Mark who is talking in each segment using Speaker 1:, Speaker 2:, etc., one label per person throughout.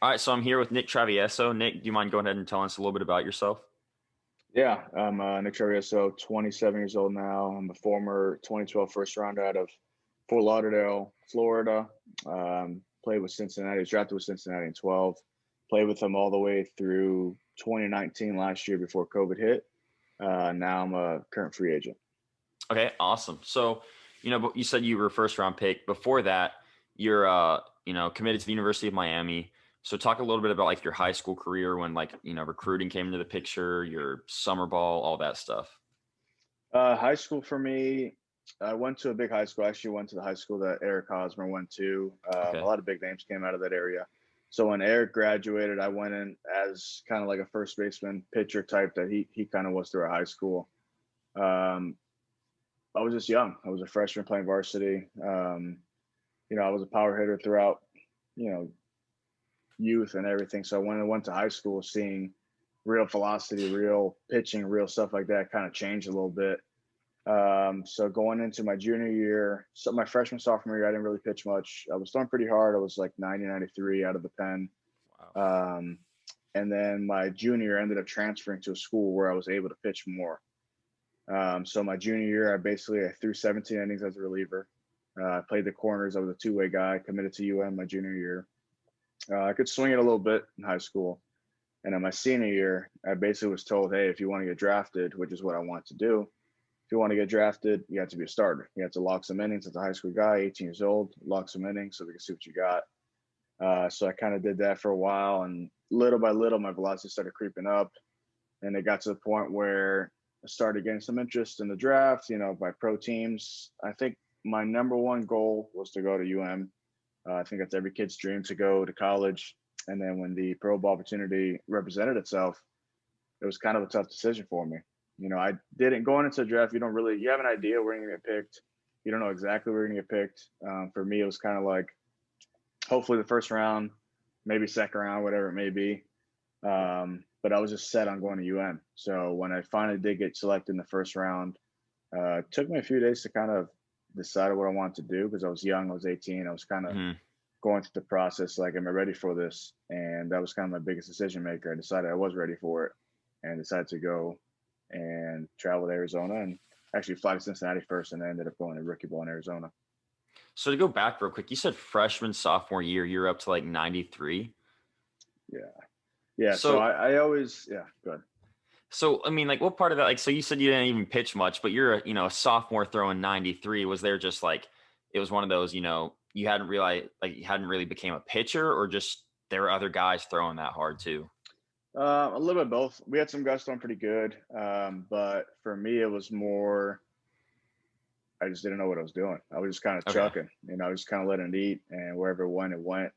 Speaker 1: All right, so I'm here with Nick Travieso. Nick, do you mind going ahead and telling us a little bit about yourself?
Speaker 2: Yeah, I'm Nick Travieso, 27 years old now. I'm a former 2012 first rounder out of Fort Lauderdale, Florida. Played with Cincinnati, was drafted with Cincinnati in 12. Played with them all the way through 2019 last year before COVID hit. Now I'm a current free agent.
Speaker 1: Okay, awesome. So, but you said you were a first round pick. Before that, you're, committed to the University of Miami. So talk a little bit about like your high school career when recruiting came into the picture, your summer ball, all that stuff.
Speaker 2: High school for me, I went to a big high school. I actually went to the high school that Eric Hosmer went to. A
Speaker 1: Okay.
Speaker 2: lot of big names came out of that area. So when Eric graduated, I went in as kind of like a first baseman pitcher type that he kind of was through our high school. Um, I was just young. I was a freshman playing varsity. I was a power hitter throughout, you know, youth and everything. So when I went to high school, seeing real velocity, real pitching, real stuff like that kind of changed a little bit. So going into my junior year, so my freshman, sophomore year, I didn't really pitch much. I was throwing pretty hard. I was like 90, 93 out of the pen.
Speaker 1: Wow.
Speaker 2: And then my junior year, I ended up transferring to a school where I was able to pitch more. So my junior year, I threw 17 innings as a reliever. I played the corners. I was a two-way guy, committed to UM my junior year. I could swing it a little bit in high school. And in my senior year, I basically was told, hey, if you want to get drafted, which is what I wanted to do, if you want to get drafted, you have to be a starter. You have to log some innings as a high school guy, 18 years old, log some innings so we can see what you got. So I kind of did that for a while. And little by little, my velocity started creeping up. And it got to the point where I started getting some interest in the draft, by pro teams. I think my number one goal was to go to UM. I think that's every kid's dream to go to college. And then when the pro ball opportunity represented itself, it was kind of a tough decision for me. I didn't going into the draft. You have an idea where you're going to get picked. You don't know exactly where you're going to get picked. For me, it was kind of like, hopefully the first round, maybe second round, whatever it may be. But I was just set on going to UM. So when I finally did get selected in the first round, it took me a few days to kind of decide what I wanted to do because I was young. I was 18. I was kind of going through the process, like, am I ready for this? And that was kind of my biggest decision maker. I decided I was ready for it and decided to go and travel to Arizona and actually fly to Cincinnati first, and I ended up going to rookie ball in Arizona.
Speaker 1: So to go back real quick, you said freshman, sophomore year, you're up to like 93.
Speaker 2: Yeah. Yeah. So
Speaker 1: So,
Speaker 2: I always, yeah, go ahead.
Speaker 1: so I mean, like, what part of that? Like, so you said you didn't even pitch much, but you're a sophomore throwing 93. Was there just like it was one of those, you hadn't realized like you hadn't really became a pitcher, or just there were other guys throwing that hard too?
Speaker 2: A little bit of both. We had some guys throwing pretty good, but for me, it was more. I just didn't know what I was doing. I was just kind of
Speaker 1: Okay.
Speaker 2: chucking, I was just kind of letting it eat, and wherever it went, it went.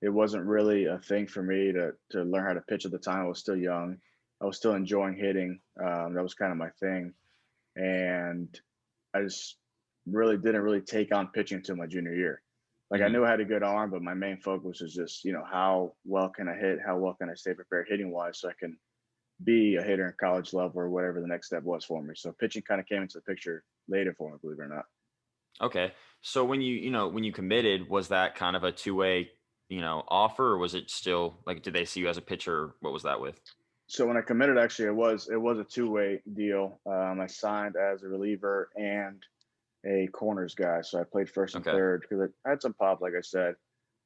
Speaker 2: It wasn't really a thing for me to learn how to pitch at the time. I was still young. I was still enjoying hitting. That was kind of my thing, and I just really didn't really take on pitching until my junior year. Like I
Speaker 1: hmm
Speaker 2: knew I had a good arm, but my main focus was just, how well can I hit? How well can I stay prepared hitting wise so I can be a hitter in college level or whatever the next step was for me. So pitching kind of came into the picture later for me, believe it or not.
Speaker 1: Okay. So when you committed, was that kind of a two-way, offer, or was it still like, did they see you as a pitcher? What was that with?
Speaker 2: So when I committed, actually, it was a two-way deal. I signed as a reliever and a corners guy. So I played first and
Speaker 1: Okay.
Speaker 2: third because I had some pop, like I said,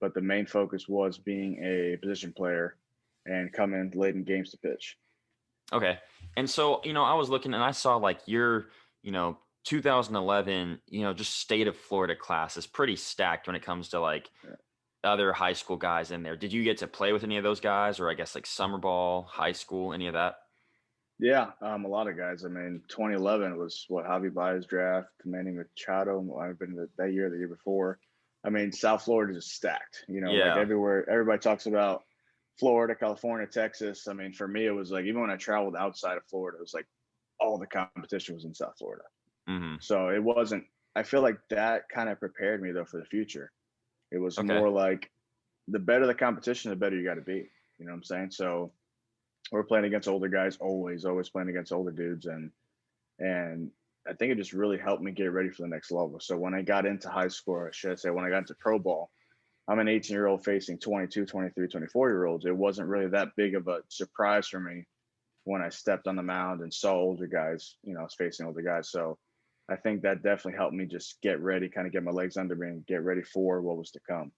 Speaker 2: but the main focus was being a position player and come in late in games to pitch.
Speaker 1: Okay. And so, I was looking and I saw like your, 2011, just state of Florida class is pretty stacked when it comes to like
Speaker 2: Yeah.
Speaker 1: other high school guys in there. Did you get to play with any of those guys, or I guess like summer ball, high school, any of that?
Speaker 2: Yeah, a lot of guys. I mean, 2011 was what Javi Baez draft, Manny Machado. I've been that year, the year before. I mean, South Florida is stacked. Like
Speaker 1: Yeah.
Speaker 2: everywhere, everybody talks about Florida, California, Texas. I mean, for me, it was like even when I traveled outside of Florida, it was like all the competition was in South Florida.
Speaker 1: hmm
Speaker 2: So it wasn't. I feel like that kind of prepared me though for the future. It was
Speaker 1: Okay.
Speaker 2: more like the better the competition, the better you got to be. You know what I'm saying? So we're playing against older guys, always playing against older dudes, and I think it just really helped me get ready for the next level. So when I got into high school, or should I say, when I got into pro ball, I'm an 18-year-old facing 22, 23, 24-year-olds. It wasn't really that big of a surprise for me when I stepped on the mound and saw older guys, I was facing older guys. So I think that definitely helped me just get ready, kind of get my legs under me and get ready for what was to come.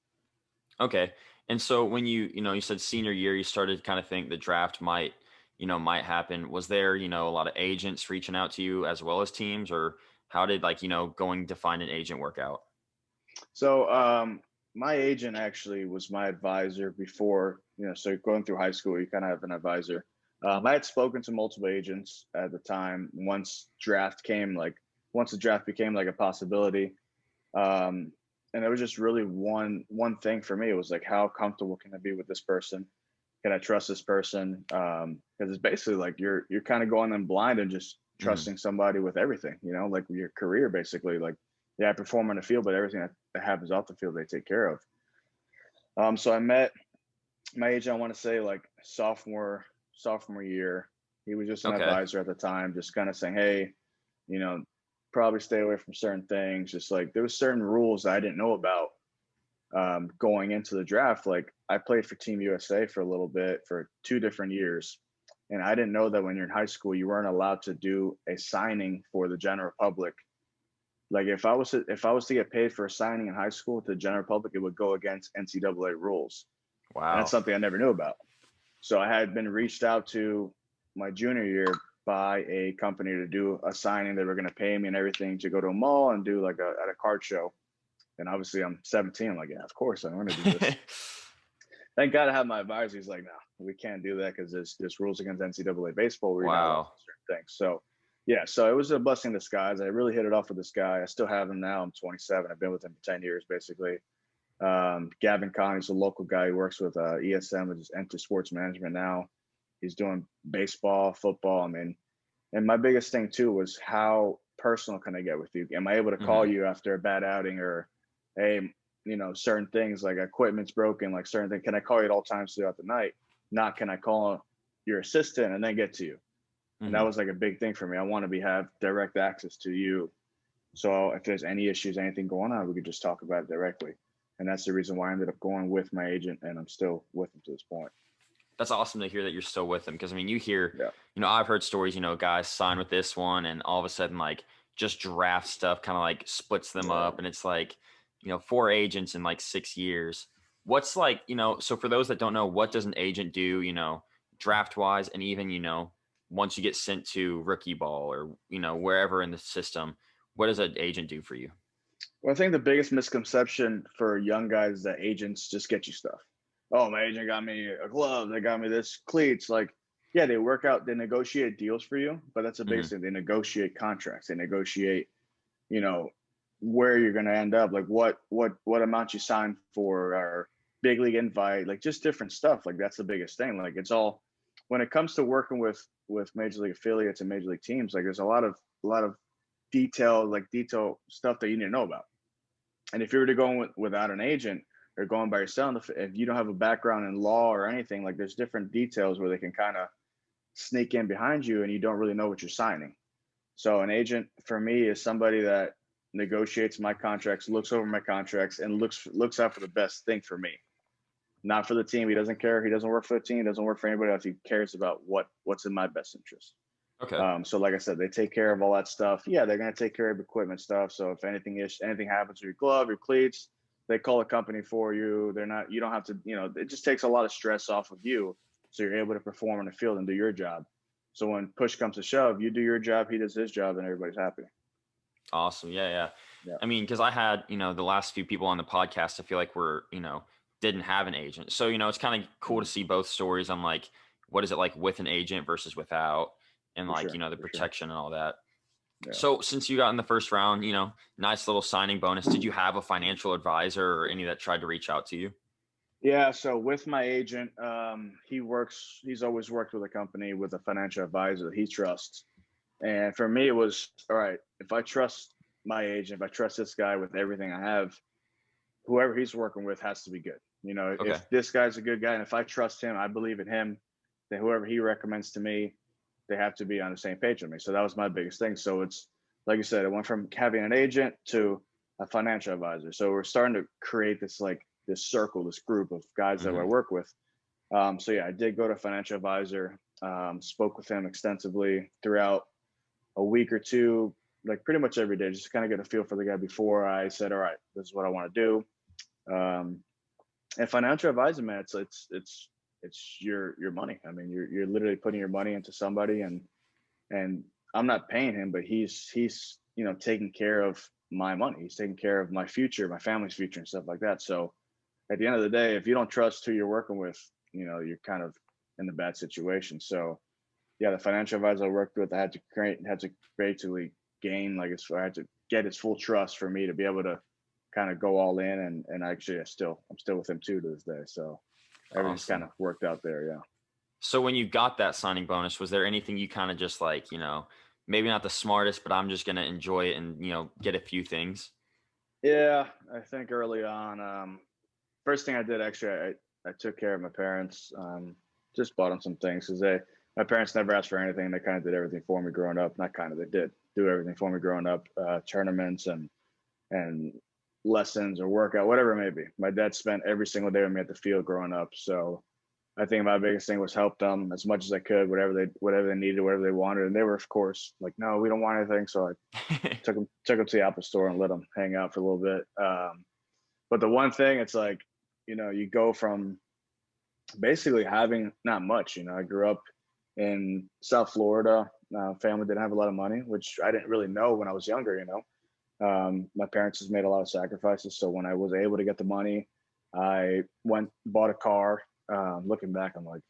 Speaker 1: Okay. And so when you said senior year, you started to kind of think the draft might happen. Was there, a lot of agents reaching out to you as well as teams, or how did going to find an agent work out?
Speaker 2: So my agent actually was my advisor before, so going through high school, you kind of have an advisor. I had spoken to multiple agents at the time. Once the draft became like a possibility. And it was just really one thing for me. It was like, how comfortable can I be with this person? Can I trust this person? Because it's basically like you're kind of going in blind and just trusting somebody with everything, like your career basically. Like, yeah, I perform on the field, but everything that happens off the field, they take care of. So I met my agent, I want to say like sophomore year. He was just an advisor at the time, just kind of saying, hey, probably stay away from certain things. Just like there was certain rules I didn't know about going into the draft. Like I played for Team USA for a little bit for 2 different years. And I didn't know that when you're in high school, you weren't allowed to do a signing for the general public. Like if I was to get paid for a signing in high school to the general public, it would go against NCAA rules.
Speaker 1: Wow.
Speaker 2: And that's something I never knew about. So I had been reached out to my junior year by a company to do a signing. They were going to pay me and everything to go to a mall and do like at a card show. And obviously I'm 17. I'm like, yeah, of course I want to do this. Thank God I have my advisor. He's like, no, we can't do that because there's rules against NCAA baseball where you're not allowed to do certain things. So yeah, so it was a blessing in disguise. I really hit it off with this guy. I still have him now. I'm 27. I've been with him for 10 years, basically. Gavin Connie's a local guy who works with ESM, which is Enter Sports Management now. He's doing baseball, football. I mean, and my biggest thing too was how personal can I get with you? Am I able to call you after a bad outing or, hey, certain things like equipment's broken, like certain things. Can I call you at all times throughout the night? Not can I call your assistant and then get to you? And that was like a big thing for me. I want to have direct access to you. So if there's any issues, anything going on, we could just talk about it directly. And that's the reason why I ended up going with my agent, and I'm still with him to this point.
Speaker 1: That's awesome to hear that you're still with him. Because I mean, you hear, I've heard stories, guys sign with this one, and all of a sudden, like just draft stuff kind of like splits them up, and it's like, 4 agents in like 6 years. What's like, so for those that don't know, what does an agent do, draft wise, and even, once you get sent to rookie ball or, wherever in the system, what does an agent do for you?
Speaker 2: Well, I think the biggest misconception for young guys is that agents just get you stuff. Oh, my agent got me a glove. They got me this cleats. Like, yeah, they negotiate deals for you, but that's the biggest thing. They negotiate contracts. They negotiate, where you're going to end up, like what amount you sign for, or big league invite, like just different stuff. Like that's the biggest thing. Like it's all, when it comes to working with major league affiliates and major league teams, like there's a lot of detail stuff that you need to know about. And if you were to go without an agent or going by yourself, if you don't have a background in law or anything, like there's different details where they can kind of sneak in behind you and you don't really know what you're signing. So an agent for me is somebody that negotiates my contracts, looks over my contracts, and looks out for the best thing for me, not for the team. He doesn't care. He doesn't work for the team. He doesn't work for anybody else. He cares about what's in my best interest.
Speaker 1: Okay.
Speaker 2: So like I said, they take care of all that stuff. Yeah, they're going to take care of equipment stuff. So if anything happens to your glove, your cleats, they call a company for you. You don't have to, it just takes a lot of stress off of you. So you're able to perform on the field and do your job. So when push comes to shove, you do your job, he does his job, and everybody's happy.
Speaker 1: Awesome. Yeah. I mean, because I had, the last few people on the podcast, I feel like didn't have an agent. So, it's kind of cool to see both stories. I'm like, what is it like with an agent versus without? And the protection and all that. Yeah. So since you got in the first round, nice little signing bonus. Did you have a financial advisor or any that tried to reach out to you?
Speaker 2: Yeah. So with my agent, he's always worked with a company with a financial advisor that he trusts. And for me, it was, all right, if I trust my agent, if I trust this guy with everything I have, whoever he's working with has to be good. If this guy's a good guy, and if I trust him, I believe in him, then whoever he recommends to me, they have to be on the same page with me. So that was my biggest thing. So it's, like you said, it went from having an agent to a financial advisor. So we're starting to create this like circle, this group of guys that I work with. So yeah, I did go to a financial advisor, spoke with him extensively throughout a week or two, like pretty much every day, just to kind of get a feel for the guy before I said, all right, this is what I want to do. And financial advisor, man, it's your money. I mean, you're literally putting your money into somebody, and I'm not paying him, but he's taking care of my money. He's taking care of my future, my family's future, and stuff like that. So at the end of the day, if you don't trust who you're working with, you're kind of in a bad situation. So yeah, the financial advisor I worked with, I had to basically gain, like, I had to get his full trust for me to be able to kind of go all in. And actually I'm still with him too to this day. So everything's
Speaker 1: Awesome.
Speaker 2: kind of worked out there. Yeah.
Speaker 1: So when you got that signing bonus, was there anything you kind of just like, maybe not the smartest, but I'm just going to enjoy it and, get a few things?
Speaker 2: Yeah. I think early on, first thing I did, actually, I took care of my parents, just bought them some things because my parents never asked for anything. They kind of did everything for me growing up. Not kind of, they did do everything for me growing up, tournaments and lessons or workout, whatever it may be. My dad spent every single day with me at the field growing up. So I think my biggest thing was help them as much as I could, whatever they needed, whatever they wanted. And they were, of course, like, no, we don't want anything. So I took them to the Apple store and let them hang out for a little bit. But the one thing, it's like, you go from basically having not much. I grew up in South Florida. Family didn't have a lot of money, which I didn't really know when I was younger. My parents has made a lot of sacrifices. So when I was able to get the money, I bought a car. Looking back, I'm like,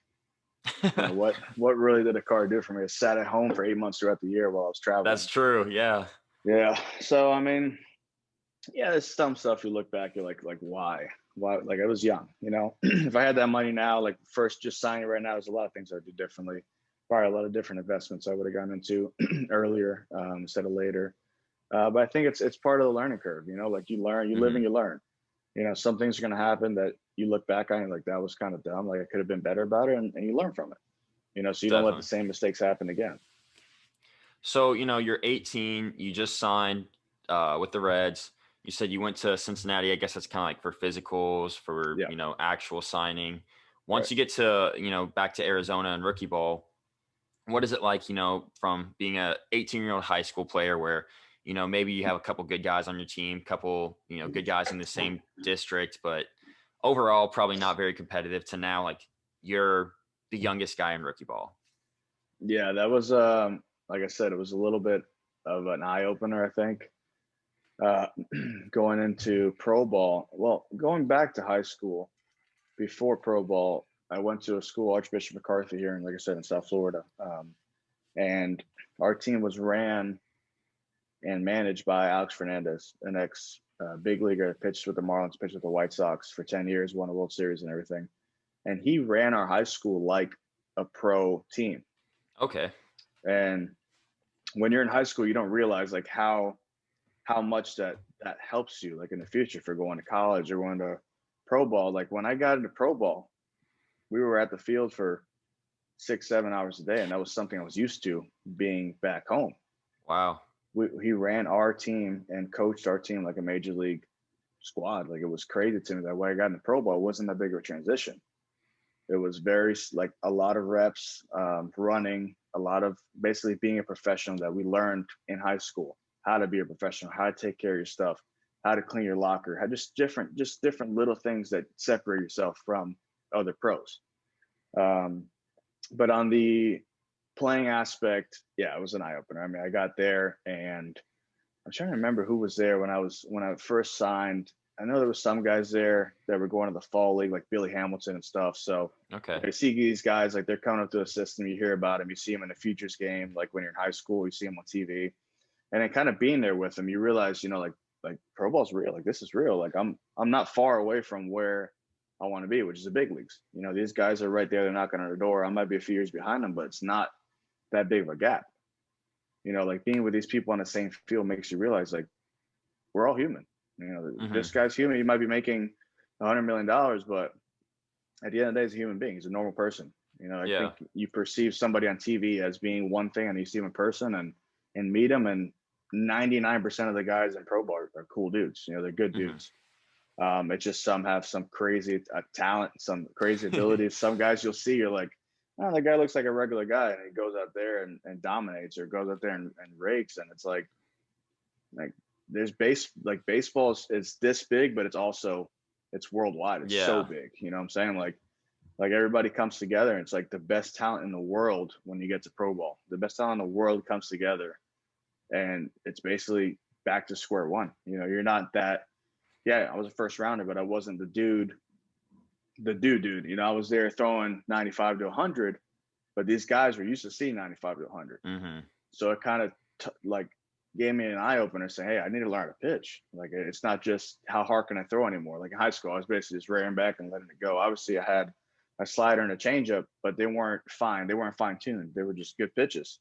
Speaker 2: what really did a car do for me? I sat at home for 8 months throughout the year while I was traveling.
Speaker 1: That's true. Yeah.
Speaker 2: Yeah. So, I mean, yeah, there's some stuff you look back, you're like, why? Like, I was young, if I had that money now, like, first just signing right now, there's a lot of things I'd do differently. Probably a lot of different investments I would have gone into earlier, instead of later. But I think it's part of the learning curve, like, you learn, you live and you learn. Some things are going to happen that you look back on and like, that was kind of dumb. Like, I could have been better about it, and you learn from it, so you don't let the same mistakes happen again.
Speaker 1: So, you're 18, you just signed with the Reds. You said you went to Cincinnati. I guess that's kind of like for physicals, for, actual signing. Once you get to, back to Arizona and rookie ball, what is it like, from being a 18-year-old high school player where, maybe you have a couple good guys on your team, couple, good guys in the same district, but overall probably not very competitive, to now, like, you're the youngest guy in rookie ball?
Speaker 2: Yeah, that was, like I said, it was a little bit of an eye opener, I think. Going into pro ball, well, going back to high school, before pro ball, I went to a school, Archbishop McCarthy, here, and like I said, in South Florida. And our team was ran and managed by Alex Fernandez, an ex big leaguer, pitched with the Marlins, pitched with the White Sox for 10 years, won a World Series and everything. And he ran our high school like a pro team.
Speaker 1: Okay.
Speaker 2: And when you're in high school, you don't realize like how much that helps you, like, in the future for going to college or going to pro ball. Like, when I got into pro ball, we were at the field for 6-7 hours a day, and that was something I was used to being back home.
Speaker 1: Wow.
Speaker 2: He ran our team and coached our team like a major league squad. Like, it was crazy to me that when I got into pro ball, it wasn't that big of a transition. It was very, like, a lot of reps, running, a lot of basically being a professional that we learned in high school. How to be a professional, how to take care of your stuff, how to clean your locker, how just different little things that separate yourself from other pros. But on the playing aspect, yeah, it was an eye opener. I mean, I got there, and I'm trying to remember who was there when I first signed. I know there was some guys there that were going to the fall league, like Billy Hamilton and stuff. So
Speaker 1: okay,
Speaker 2: I see these guys, like, they're coming up to a system. You hear about them, you see them in the futures game, like when you're in high school, you see them on TV. And then kind of being there with them, you realize, like pro ball's real. Like, this is real. Like, I'm not far away from where I want to be, which is the big leagues. These guys are right there. They're knocking on the door. I might be a few years behind them, but it's not that big of a gap. Like, being with these people on the same field makes you realize, like, we're all human. This guy's human. He might be making $100 million, but at the end of the day, he's a human being. He's a normal person. I think you perceive somebody on TV as being one thing, and you see him in person and meet him, and 99% of the guys in pro ball are cool dudes. They're good dudes. It's just some have some crazy talent, some crazy abilities. Some guys you'll see, you're like, oh, that guy looks like a regular guy, and he goes out there and dominates, or goes out there and rakes. And it's like there's baseball is this big, but it's worldwide. It's so big. You know what I'm saying? Like everybody comes together, and it's like the best talent in the world when you get to pro ball. The best talent in the world comes together, and it's basically back to square one. You know, you're not that. Yeah, I was a first rounder, but I wasn't the dude. You know, I was there throwing 95 to 100, but these guys were used to seeing 95 to 100.
Speaker 1: Mm-hmm.
Speaker 2: So it kind of gave me an eye opener, saying, hey, I need to learn to pitch. Like, it's not just how hard can I throw anymore. Like in high school, I was basically just rearing back and letting it go. Obviously, I had a slider and a changeup, but they weren't fine. They weren't fine tuned. They were just good pitches.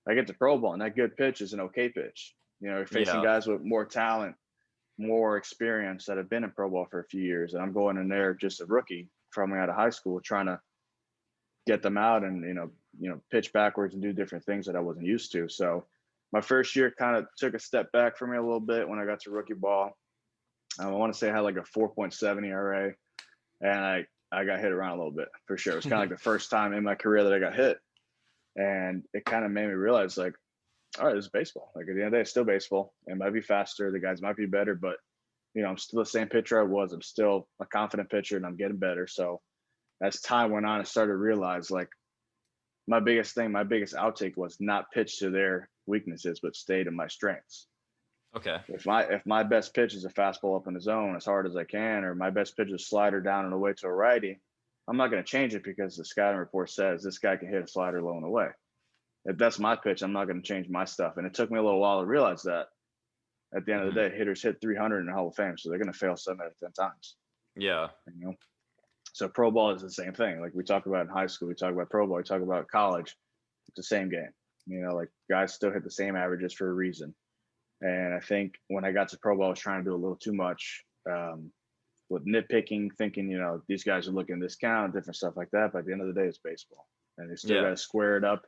Speaker 2: I get to pro ball, and that good pitch is an okay pitch. You know, you're facing guys with more talent, more experience that have been in pro ball for a few years, and I'm going in there just a rookie coming out of high school, trying to get them out and you know pitch backwards and do different things that I wasn't used to. So my first year kind of took a step back for me a little bit when I got to rookie ball. I want to say I had like a 4.7 ERA, and I got hit around a little bit for sure. It was kind of like the first time in my career that I got hit, and it kind of made me realize, like, all right, this is baseball. Like at the end of the day, it's still baseball. It might be faster. The guys might be better, but you know, I'm still the same pitcher I was. I'm still a confident pitcher, and I'm getting better. So as time went on, I started to realize, like, my biggest outtake was not pitch to their weaknesses, but stay to my strengths.
Speaker 1: Okay.
Speaker 2: If my best pitch is a fastball up in the zone as hard as I can, or my best pitch is a slider down and away to a righty, I'm not going to change it because the scouting report says this guy can hit a slider low and away. If that's my pitch, I'm not going to change my stuff. And it took me a little while to realize that. At the end of the day, hitters hit 300 in the Hall of Fame, so they're going to fail 7 out of 10 times.
Speaker 1: Yeah.
Speaker 2: You know? So pro ball is the same thing. Like we talk about in high school, we talk about pro ball, we talk about college. It's the same game. You know, like guys still hit the same averages for a reason. And I think when I got to pro ball, I was trying to do a little too much with nitpicking, thinking, you know, these guys are looking this count, different stuff like that. But at the end of the day, it's baseball. And they still got to square it up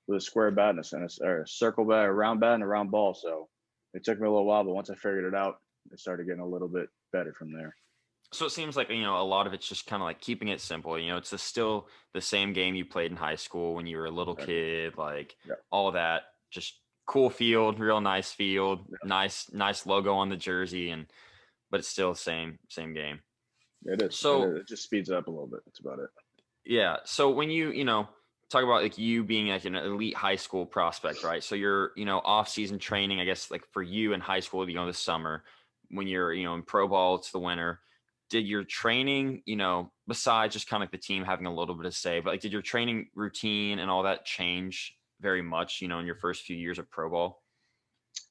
Speaker 2: with a square bat and a circle bat, a round bat, and a round ball. So it took me a little while, but once I figured it out, it started getting a little bit better from there.
Speaker 1: So it seems like, you know, a lot of it's just kind of like keeping it simple. You know, it's still the same game you played in high school when you were a little kid, like all that, just cool field, real nice field, nice logo on the jersey, but it's still the same game.
Speaker 2: It is. So it just speeds it up a little bit. That's about it.
Speaker 1: Yeah. So when you know, talk about like you being like an elite high school prospect, right? So you're, you know, off-season training, I guess, like for you in high school, you know, this summer when you're, you know, in pro ball, it's the winter. Did your training, you know, besides just kind of like the team having a little bit of say, but like, did your training routine and all that change very much, you know, in your first few years of pro ball?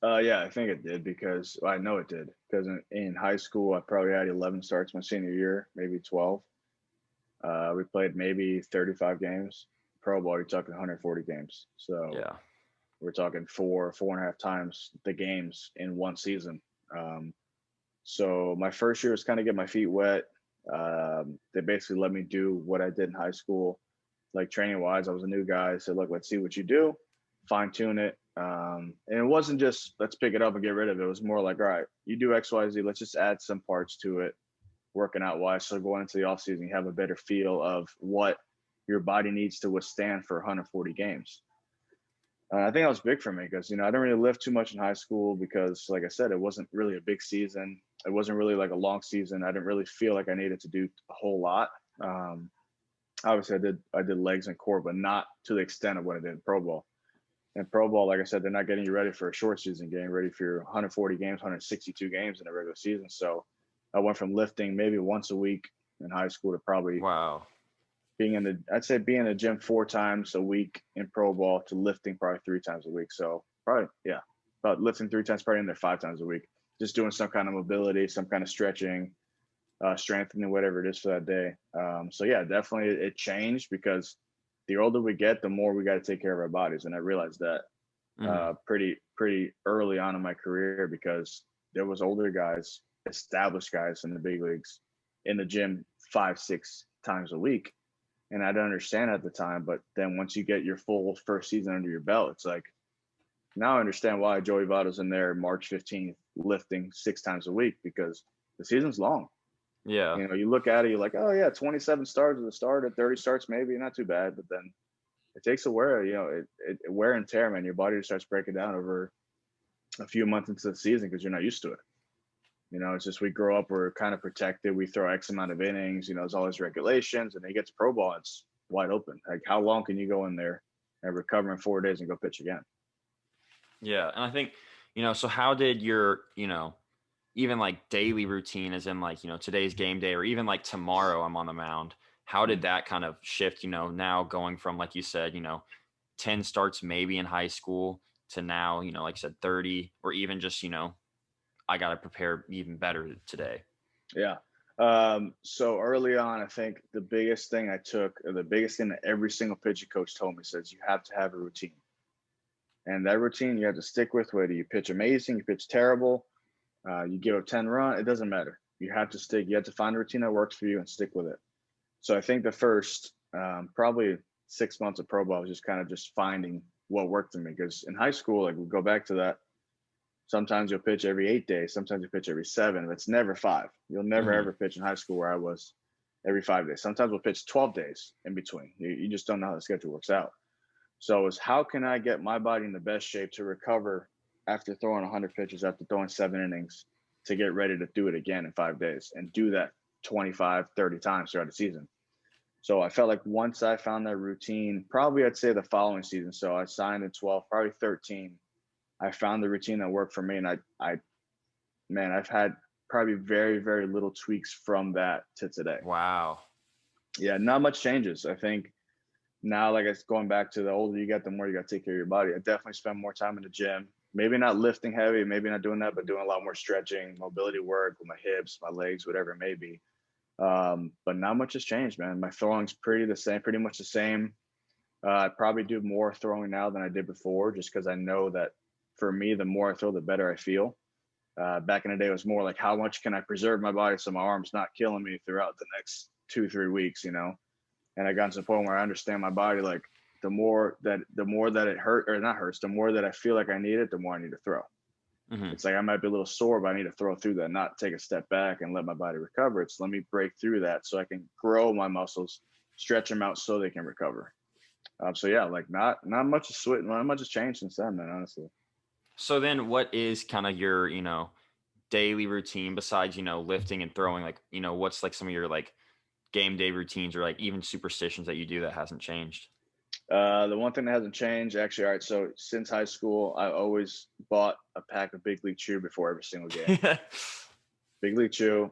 Speaker 2: Yeah, I think it did because I know it did because in high school, I probably had 11 starts my senior year, maybe 12. We played maybe 35 games. Pro ball, you're talking 140 games. So yeah, we're talking 4.5 times the games in one season. So my first year was kind of get my feet wet. They basically let me do what I did in high school, like training wise. I was a new guy. I said, look, let's see what you do, fine tune it. And it wasn't just let's pick it up and get rid of it. It was more like, all right, you do X, Y, Z. Let's just add some parts to it, working out wise. So going into the off season, you have a better feel of what your body needs to withstand for 140 games. I think that was big for me because, you know, I didn't really lift too much in high school because, like I said, it wasn't really a big season. It wasn't really like a long season. I didn't really feel like I needed to do a whole lot. Obviously, I did legs and core, but not to the extent of what I did in pro ball. And pro ball, like I said, they're not getting you ready for a short season game, ready for your 140 games, 162 games in a regular season. So I went from lifting maybe once a week in high school to probably being in the gym 4 times a week in pro ball to lifting probably 3 times a week. So probably, about lifting 3 times, probably in there 5 times a week, just doing some kind of mobility, some kind of stretching, strengthening, whatever it is for that day. So yeah, definitely it changed because the older we get, the more we got to take care of our bodies. And I realized that pretty early on in my career because there was older guys, established guys in the big leagues in the gym 5-6 times a week. And I didn't understand at the time, but then once you get your full first season under your belt, it's like, now I understand why Joey Votto's in there March 15th lifting 6 times a week because the season's long.
Speaker 1: Yeah.
Speaker 2: You know, you look at it, you're like, oh yeah, 27 starts at the start, at 30 starts, maybe not too bad. But then it takes a wear, you know, it wear and tear, man. Your body just starts breaking down over a few months into the season because you're not used to it. You know, it's just we grow up, we're kind of protected. We throw X amount of innings, you know, there's all these regulations, and then you get to pro ball, it's wide open. Like, how long can you go in there and recover in 4 days and go pitch again?
Speaker 1: Yeah. And I think, you know, so how did your, you know, even like daily routine, as in like, you know, today's game day, or even like tomorrow I'm on the mound, how did that kind of shift, you know, now going from, like you said, you know, 10 starts maybe in high school to now, you know, like I said, 30, or even just, you know, I got to prepare even better today.
Speaker 2: Yeah. So early on, I think the biggest thing I took, or the biggest thing that every single pitching coach told me, says you have to have a routine. And that routine you have to stick with, whether you pitch amazing, you pitch terrible, you give up 10 runs, it doesn't matter. You have to stick. You have to find a routine that works for you and stick with it. So I think the first probably 6 months of pro ball was just kind of just finding what worked for me. Because in high school, like we go back to that, sometimes you'll pitch every 8 days, sometimes you pitch every 7, but it's never 5. You'll never ever pitch in high school where I was every 5 days. Sometimes we'll pitch 12 days in between. You just don't know how the schedule works out. So it's how can I get my body in the best shape to recover after throwing 100 pitches, after throwing 7 innings, to get ready to do it again in 5 days and do that 25, 30 times throughout the season. So I felt like once I found that routine, probably I'd say the following season. So I signed in 12, probably 13. I found the routine that worked for me. And I've had probably very, very little tweaks from that to today.
Speaker 1: Wow.
Speaker 2: Yeah, not much changes. I think now, like it's going back to the older you get, the more you got to take care of your body. I definitely spend more time in the gym. Maybe not lifting heavy, maybe not doing that, but doing a lot more stretching, mobility work with my hips, my legs, whatever it may be. But not much has changed, man. My throwing's pretty much the same. I probably do more throwing now than I did before, just because I know that for me, the more I throw, the better I feel. Back in the day, it was more like, how much can I preserve my body so my arm's not killing me throughout the next 2-3 weeks, you know? And I got to the point where I understand my body, like the more that it hurt or not hurts, the more that I feel like I need it, the more I need to throw. It's like I might be a little sore, but I need to throw through that, not take a step back and let my body recover. It's let me break through that so I can grow my muscles, stretch them out so they can recover. So yeah, like not much has changed since then, man, honestly.
Speaker 1: So then what is kind of your, you know, daily routine besides, you know, lifting and throwing? Like, you know, what's like some of your like game day routines, or like even superstitions that you do that hasn't changed?
Speaker 2: The one thing that hasn't changed, actually, all right. So since high school, I always bought a pack of Big League Chew before every single game. Big League Chew.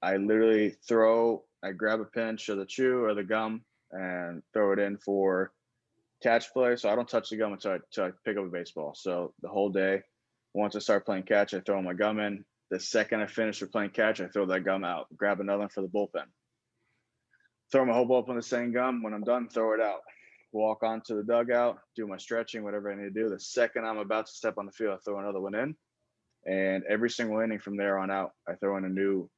Speaker 2: I literally I grab a pinch of the chew or the gum and throw it in for catch play. So I don't touch the gum until I pick up a baseball. So the whole day, once I start playing catch, I throw my gum in. The second I finish with playing catch, I throw that gum out, grab another one for the bullpen. Throw my whole bullpen in the same gum. When I'm done, throw it out. Walk onto the dugout, do my stretching, whatever I need to do. The second I'm about to step on the field, I throw another one in. And every single inning from there on out, I throw in a new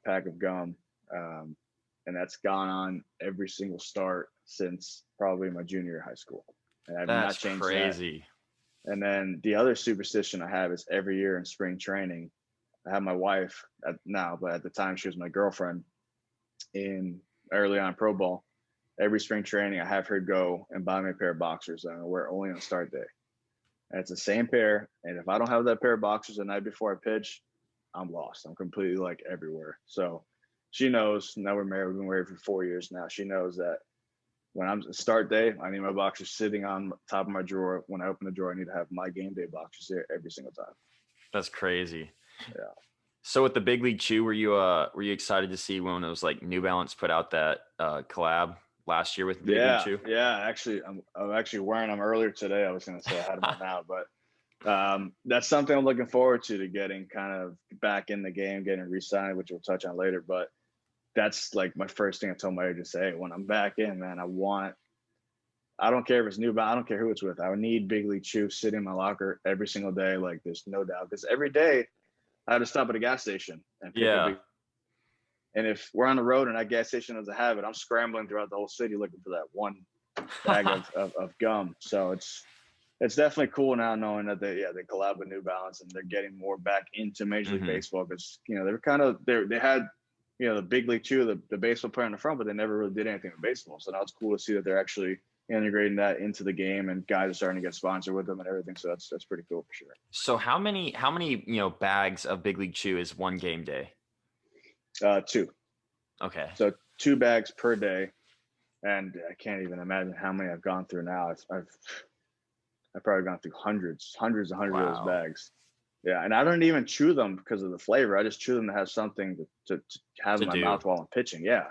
Speaker 2: pack of gum. And that's gone on every single start since probably my junior year of high school. And I've not changed
Speaker 1: crazy.
Speaker 2: that. And then the other superstition I have is every year in spring training, I have my wife now, but at the time she was my girlfriend in early on pro ball. Every spring training, I have her go and buy me a pair of boxers that I wear only on start day. And it's the same pair. And if I don't have that pair of boxers the night before I pitch, I'm lost. I'm completely like everywhere. So she knows. Now we're married. We've been married for 4 years now. She knows that when I'm start day, I need my boxers sitting on top of my drawer. When I open the drawer, I need to have my game day boxers there every single time.
Speaker 1: That's crazy.
Speaker 2: Yeah.
Speaker 1: So with the Big League Chew, were you excited to see when it was like New Balance put out that collab last year with Big League Chew?
Speaker 2: Yeah. Actually, I'm actually wearing them earlier today. I was going to say I had them on now, but that's something I'm looking forward to getting kind of back in the game, getting re-signed, which we'll touch on later. But that's like my first thing I told my agent to say, when I'm back in, man, I don't care if it's New Balance, I don't care who it's with. I would need Big League Chew sitting in my locker every single day. Like there's no doubt, because every day I had to stop at a gas station and pick up. And if we're on the road and that gas station doesn't have it, I'm scrambling throughout the whole city looking for that one bag of gum. So it's definitely cool now knowing that they collab with New Balance and they're getting more back into Major League Baseball, because they were they had the big league chew, the baseball player in the front, but they never really did anything with baseball. So now it's cool to see that they're actually integrating that into the game, and guys are starting to get sponsored with them and everything. So that's pretty cool for sure.
Speaker 1: So how many bags of big league chew is one game day?
Speaker 2: 2.
Speaker 1: Okay.
Speaker 2: So 2 bags per day, and I can't even imagine how many I've gone through now. I've probably gone through hundreds
Speaker 1: Wow.
Speaker 2: of those bags. Yeah, and I don't even chew them because of the flavor. I just chew them to have something to have in my mouth while I'm pitching. Yeah,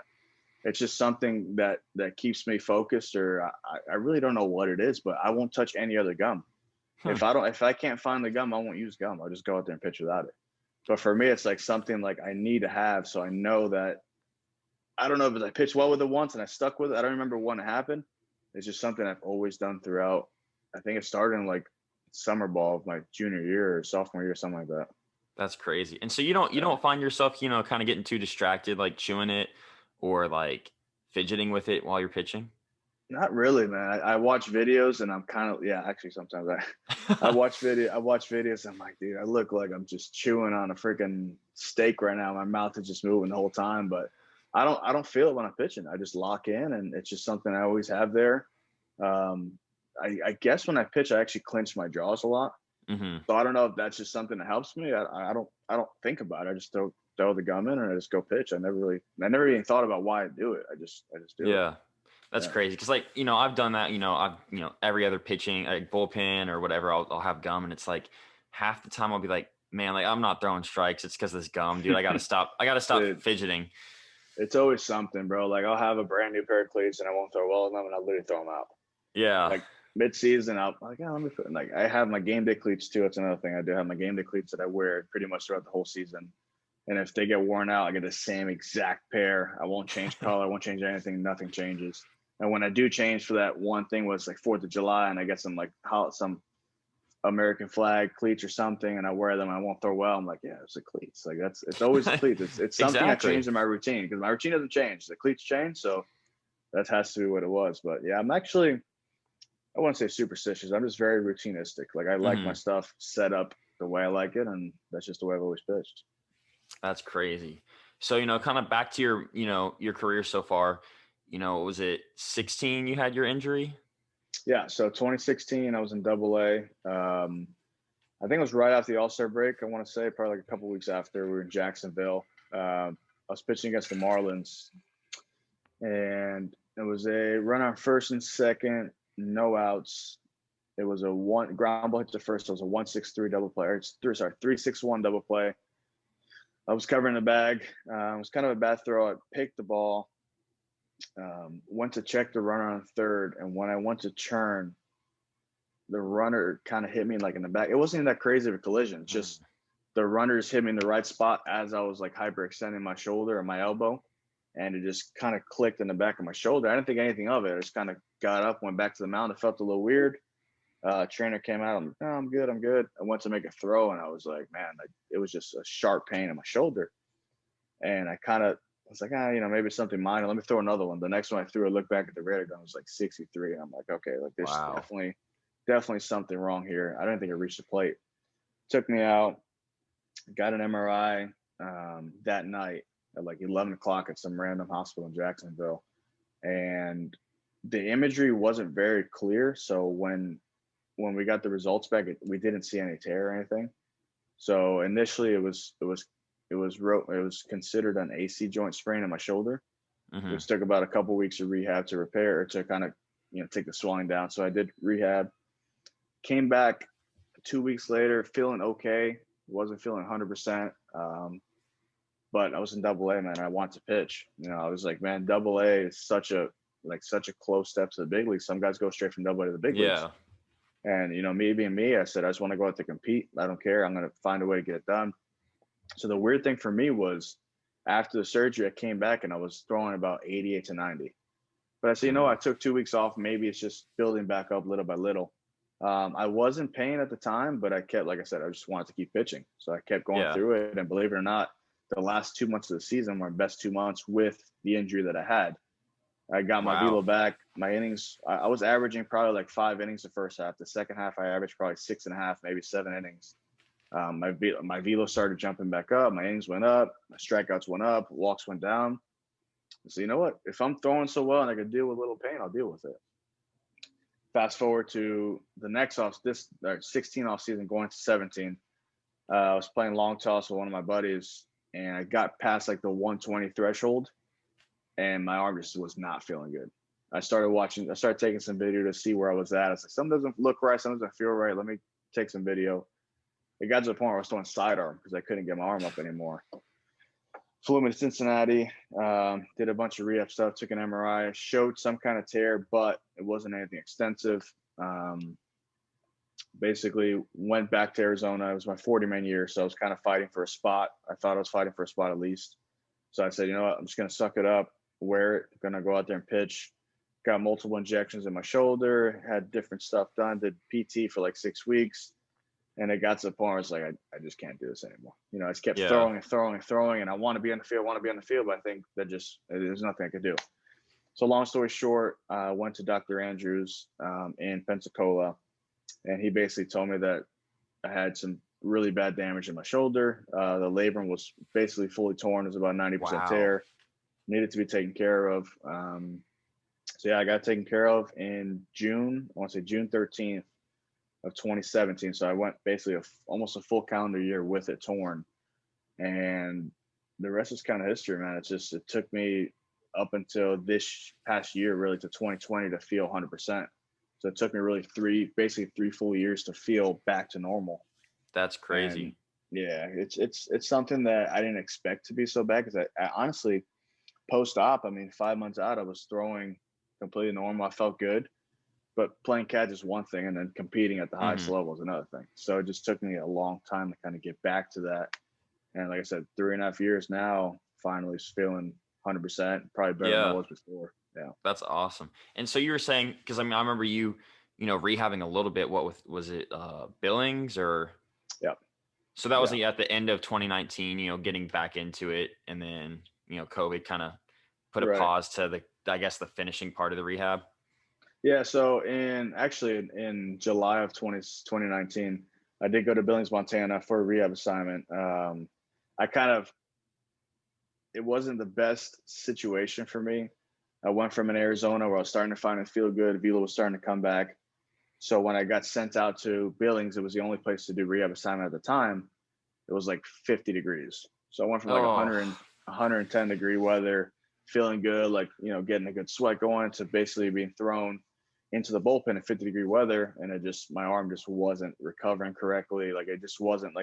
Speaker 2: it's just something that keeps me focused. Or I really don't know what it is, but I won't touch any other gum. If I can't find the gum, I won't use gum. I'll just go out there and pitch without it. But for me, it's like something like I need to have, so I know that. I don't know if I pitched well with it once and I stuck with it. I don't remember when it happened. It's just something I've always done throughout. I think it started in like summer ball of my junior year or sophomore year, something like that.
Speaker 1: That's crazy. And so you don't find yourself, kind of getting too distracted, like chewing it or like fidgeting with it while you're pitching?
Speaker 2: Not really, man. I watch videos and I'm kind of, actually sometimes I watch videos. I'm like, dude, I look like I'm just chewing on a freaking steak right now. My mouth is just moving the whole time, but I don't feel it when I'm pitching. I just lock in, and it's just something I always have there. I guess when I pitch, I actually clench my jaws a lot.
Speaker 1: Mm-hmm.
Speaker 2: So I don't know if that's just something that helps me. I don't think about it. I just throw the gum in and I just go pitch. I never even thought about why I do it. I just do it.
Speaker 1: Yeah. That's crazy. Cause like, I've done that, every other pitching, like bullpen or whatever, I'll have gum, and it's like half the time I'll be like, man, like I'm not throwing strikes. It's cause of this gum, dude. I gotta stop
Speaker 2: Dude,
Speaker 1: fidgeting.
Speaker 2: It's always something, bro. Like I'll have a brand new pair of cleats and I won't throw well in them, and I'll literally throw them out.
Speaker 1: Yeah.
Speaker 2: Like mid-season, I'll like, let me put, like, I have my game day cleats too. It's another thing I do. I have my game day cleats that I wear pretty much throughout the whole season. And if they get worn out, I get the same exact pair. I won't change color. I won't change anything. Nothing changes. And when I do change for that one thing was like 4th of July, and I get some American flag cleats or something, and I wear them and I won't throw well. I'm like, yeah, it's the cleats. Like it's always the cleats. It's something
Speaker 1: Exactly.
Speaker 2: I changed in my routine, because my routine doesn't change. The cleats change. So that has to be what it was. But yeah, I'm actually, I wouldn't say superstitious. I'm just very routinistic. Like I like my stuff set up the way I like it, and that's just the way I've always pitched.
Speaker 1: That's crazy. So, kind of back to your career so far, was it 16 you had your injury?
Speaker 2: Yeah. So 2016, I was in AA. I think it was right after the All-Star break. I want to say probably like a couple weeks after. We were in Jacksonville. I was pitching against the Marlins, and it was a run on first and second, no outs. It was a one ground ball hit to first. So it was a 1-6-3 double play. Or 3-6-1 double play. I was covering the bag. It was kind of a bad throw. I picked the ball, went to check the runner on third, and when I went to turn, the runner kind of hit me like in the back. It wasn't even that crazy of a collision. It's just the runners hit me in the right spot as I was like hyperextending my shoulder or my elbow, and it just kind of clicked in the back of my shoulder. I didn't think anything of it. I just kind of got up, went back to the mound. It felt a little weird. Trainer came out. I'm like, no, I'm good. I went to make a throw, and I was like, man, it was just a sharp pain in my shoulder. And I was like, maybe it's something minor. Let me throw another one. The next one I threw, I looked back at the radar gun, it was like 63. And I'm like, okay, like there's definitely something wrong here. I didn't think it reached the plate. Took me out, got an MRI that night at like 11 o'clock at some random hospital in Jacksonville. And the imagery wasn't very clear. So when we got the results back, we didn't see any tear or anything. So initially it was considered an AC joint sprain in my shoulder, which took about a couple of weeks of rehab to repair, or to kind of, take the swelling down. So I did rehab, came back 2 weeks later, feeling okay. Wasn't feeling 100%. But I was in AA, man. I want to pitch. I was like, man, AA is such a close step to the big leagues. Some guys go straight from AA to the big leagues. And, me being me, I said, I just want to go out to compete. I don't care. I'm going to find a way to get it done. So the weird thing for me was, after the surgery, I came back and I was throwing about 88 to 90. But I said, I took 2 weeks off. Maybe it's just building back up little by little. I was in pain at the time, but I kept, like I said, I just wanted to keep pitching. So I kept going through it. And believe it or not, the last 2 months of the season were my best 2 months with the injury that I had. I got my velo back. My innings, I was averaging probably like 5 innings the first half. The second half, I averaged probably 6.5, maybe 7 innings. My velo started jumping back up. My innings went up. My strikeouts went up. Walks went down. So you know what? If I'm throwing so well and I can deal with a little pain, I'll deal with it. Fast forward to the next 16 off season, going to 17. I was playing long toss with one of my buddies, and I got past like the 120 threshold, and my arm just was not feeling good. I started taking some video to see where I was at. I was like, something doesn't look right, something doesn't feel right. Let me take some video. It got to the point where I was throwing sidearm because I couldn't get my arm up anymore. Flew me to Cincinnati, did a bunch of rehab stuff, took an MRI, showed some kind of tear, but it wasn't anything extensive. Basically went back to Arizona. It was my 40-man year, so I was kind of fighting for a spot. I thought I was fighting for a spot at least. So I said, you know what, I'm just going to suck it up, wear it, going to go out there and pitch. Got multiple injections in my shoulder, had different stuff done, did PT for like 6 weeks. And it got to the point where I was like, I just can't do this anymore. You know, I just kept throwing, and I want to be on the field, but I think that there's nothing I could do. So long story short, I went to Dr. Andrews in Pensacola, and he basically told me that I had some really bad damage in my shoulder. The labrum was basically fully torn. It was about 90% tear. Needed to be taken care of. So yeah, I got taken care of in June. I want to say June 13th. Of 2017. So I went basically almost a full calendar year with it torn, and the rest is kind of history, man. It took me up until this past year, really, to 2020 to feel 100%. So it took me really basically three full years to feel back to normal.
Speaker 1: That's crazy.
Speaker 2: And yeah, it's something that I didn't expect to be so bad, because I honestly, post-op, I mean, 5 months out, I was throwing completely normal. I felt good. But playing catch is one thing, and then competing at the highest level is another thing. So it just took me a long time to kind of get back to that. And like I said, 3.5 years now, finally feeling 100%, probably better than I was before. Yeah.
Speaker 1: That's awesome. And so you were saying, because I mean, I remember you rehabbing a little bit. Was it Billings or?
Speaker 2: Yeah.
Speaker 1: So that was at the end of 2019, getting back into it. And then, COVID kind of put a pause to the finishing part of the rehab.
Speaker 2: Yeah, so in July of 2019, I did go to Billings, Montana for a rehab assignment. It wasn't the best situation for me. I went from in Arizona where I was starting to finally feel good. Velo was starting to come back. So when I got sent out to Billings, it was the only place to do rehab assignment at the time. It was like 50 degrees. So I went from 110 degree weather, feeling good, like, getting a good sweat going, to basically being thrown into the bullpen in 50-degree weather, and my arm just wasn't recovering correctly. Like, it wasn't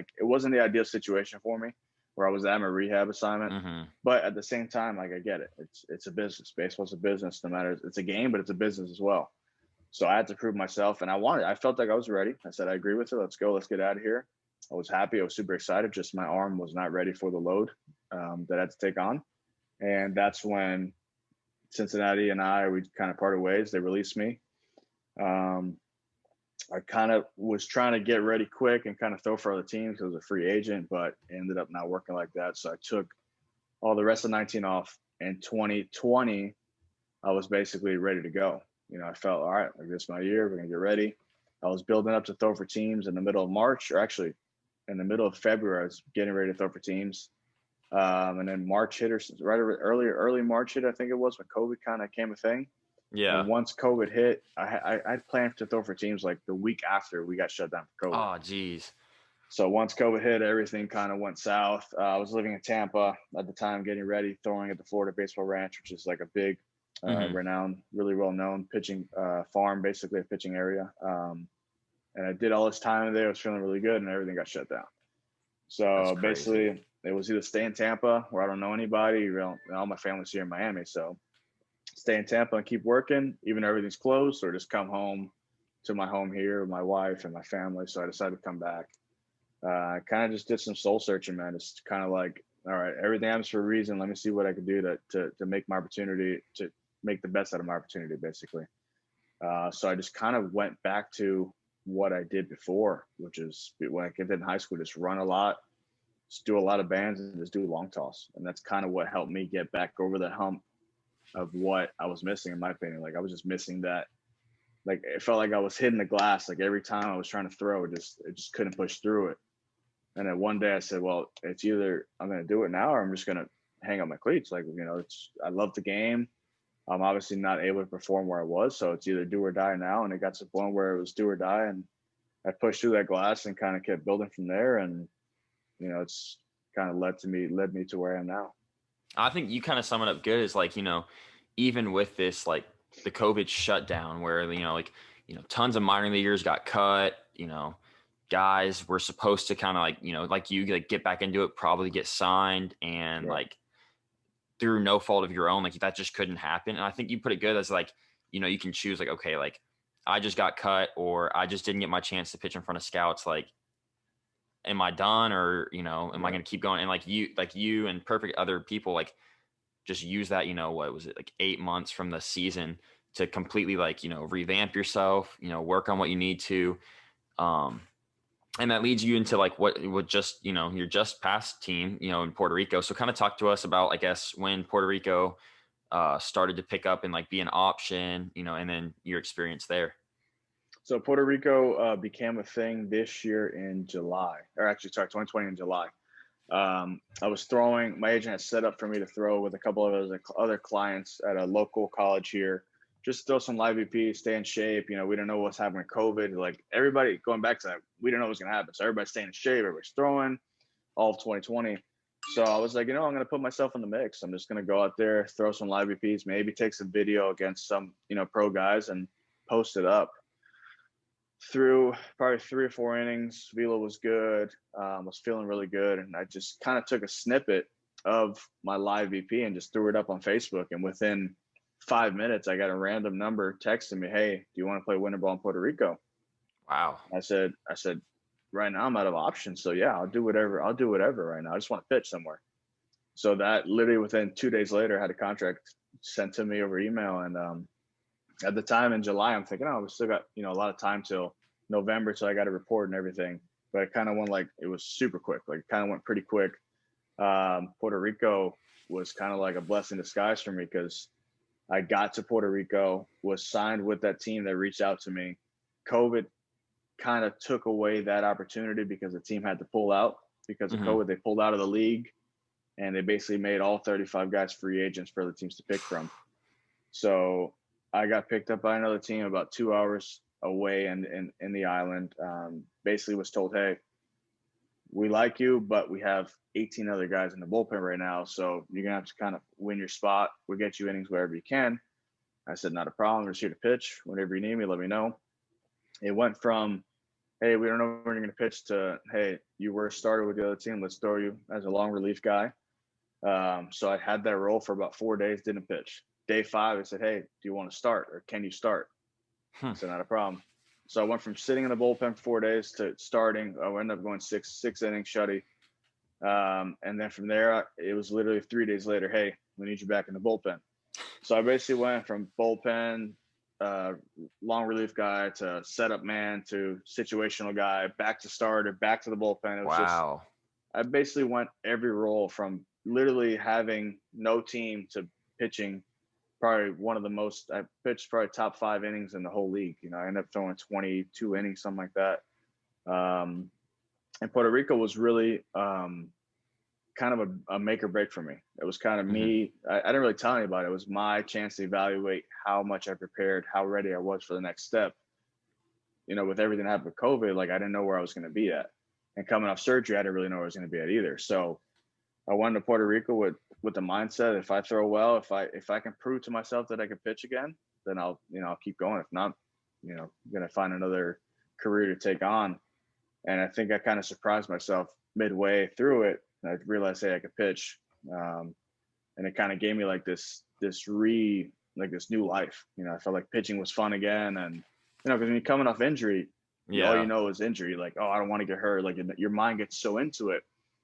Speaker 2: the ideal situation for me where I was at my rehab assignment.
Speaker 1: Mm-hmm.
Speaker 2: But at the same time, like, I get it. It's a business. Baseball's a business. No matter, it's a game, but it's a business as well. So I had to prove myself, and I felt like I was ready. I said, I agree with it. Let's go. Let's get out of here. I was happy. I was super excited. Just my arm was not ready for the load that I had to take on. And that's when Cincinnati and we kind of parted ways. They released me. I kind of was trying to get ready quick and kind of throw for other teams because I was a free agent, but it ended up not working like that. So I took all the rest of 19 off. In 2020, I was basically ready to go. I felt, all right, like, this is my year. We're going to get ready. I was building up to throw for teams in the middle of March, or actually in the middle of February. I was getting ready to throw for teams. And then March hit, or early March hit, I think it was, when COVID kind of came a thing.
Speaker 1: Yeah.
Speaker 2: And once COVID hit, I planned to throw for teams like the week after we got shut down for COVID.
Speaker 1: Oh, geez.
Speaker 2: So once COVID hit, everything kind of went south. I was living in Tampa at the time, getting ready, throwing at the Florida Baseball Ranch, which is like a big, renowned, really well-known pitching farm, basically a pitching area. And I did all this time there. I was feeling really good, and everything got shut down. So basically, it was either stay in Tampa, where I don't know anybody. All my family's here in Miami, so stay in Tampa and keep working, even though everything's closed, or just come home to my home here with my wife and my family. So I decided to come back. I kind of just did some soul searching, man. It's kind of like, all right, everything happens for a reason. Let me see what I can do to make my opportunity, to make the best out of my opportunity, basically. So I just kind of went back to what I did before, which is when I did in high school, just run a lot, just do a lot of bands, and just do long toss. And that's kind of what helped me get back over the hump of what I was missing, in my opinion. Like, I was just missing that. Like, it felt like I was hitting the glass. Like, every time I was trying to throw, it just couldn't push through it. And then one day I said, well, it's either I'm going to do it now or I'm just going to hang up my cleats. Like, I love the game. I'm obviously not able to perform where I was. So it's either do or die now. And it got to the point where it was do or die. And I pushed through that glass and kind of kept building from there. And, it's kind of led me to where I am now.
Speaker 1: I think you kind of sum it up good. Is like, even with this, like the COVID shutdown where, tons of minor leaguers got cut, guys were supposed to kind of like you get back into it, probably get signed, and
Speaker 2: Right.
Speaker 1: like through no fault of your own, like that just couldn't happen. And I think you put it good as like, you can choose like, okay, like I just got cut or I just didn't get my chance to pitch in front of scouts. Like, am I done or, am I going to keep going? And like you and perfect other people, like just use that, what was it, like 8 months from the season to completely like, revamp yourself, work on what you need to. And that leads you into like what would just, your just past team, in Puerto Rico. So kind of talk to us about, I guess, when Puerto Rico started to pick up and like be an option, and then your experience there.
Speaker 2: So Puerto Rico became a thing this year in July, or actually, sorry, 2020 in July. I was throwing, my agent had set up for me to throw with a couple of other clients at a local college here, just throw some live VP, stay in shape. We don't know what's happening with COVID. Like everybody going back to that, we don't know what's going to happen. So everybody's staying in shape, everybody's throwing all of 2020. So I was like, I'm going to put myself in the mix. I'm just going to go out there, throw some live VPs, maybe take some video against some, pro guys and post it up. Through probably 3 or 4 innings, velo was good, was feeling really good. And I just kind of took a snippet of my live VP and just threw it up on Facebook. And within 5 minutes, I got a random number texting me, hey, do you want to play winter ball in Puerto Rico?
Speaker 1: Wow.
Speaker 2: I said, right now I'm out of options. So yeah, I'll do whatever right now. I just want to pitch somewhere. So that literally within 2 days later, I had a contract sent to me over email. And at the time in July, I'm thinking, we still got, a lot of time till November. So I got a report and everything, but it kind of went like, it was super quick. Like it kind of went pretty quick. Puerto Rico was kind of like a blessing in disguise for me because I got to Puerto Rico, was signed with that team that reached out to me. COVID kind of took away that opportunity because the team had to pull out because of COVID. They pulled out of the league and they basically made all 35 guys free agents for the teams to pick from. So I got picked up by another team about 2 hours away in the island. Basically was told, hey, we like you, but we have 18 other guys in the bullpen right now. So you're going to have to kind of win your spot. We'll get you innings wherever you can. I said, not a problem. We're just here to pitch. Whenever you need me, let me know. It went from, hey, we don't know when you're going to pitch to, hey, you were a starter with the other team. Let's throw you as a long relief guy. So I had that role for about 4 days, didn't pitch. Day 5, I said, hey, do you want to start or can you start? So not a problem. So I went from sitting in the bullpen for 4 days to starting. I ended up going six innings shutty. And then from there, it was literally 3 days later, hey, we need you back in the bullpen. So I basically went from bullpen, long relief guy to setup man to situational guy, back to starter, back to the bullpen. It was
Speaker 1: wow.
Speaker 2: I basically went every role from literally having no team to pitching probably one of the most, I pitched probably top 5 innings in the whole league. I ended up throwing 22 innings, something like that. And Puerto Rico was really kind of a make or break for me. It was kind of me. I didn't really tell anybody. It was my chance to evaluate how much I prepared, how ready I was for the next step. With everything that happened with COVID, like I didn't know where I was going to be at. And coming off surgery, I didn't really know where I was going to be at either. So I went to Puerto Rico with the mindset, if I throw well, if I can prove to myself that I can pitch again, then I'll keep going. If not, I'm going to find another career to take on. And I think I kind of surprised myself midway through it. And I realized, hey, I could pitch. And it kind of gave me like this new life. I felt like pitching was fun again. And, because when you're coming off injury, all you know is injury. Like, oh, I don't want to get hurt. Like your mind gets so into it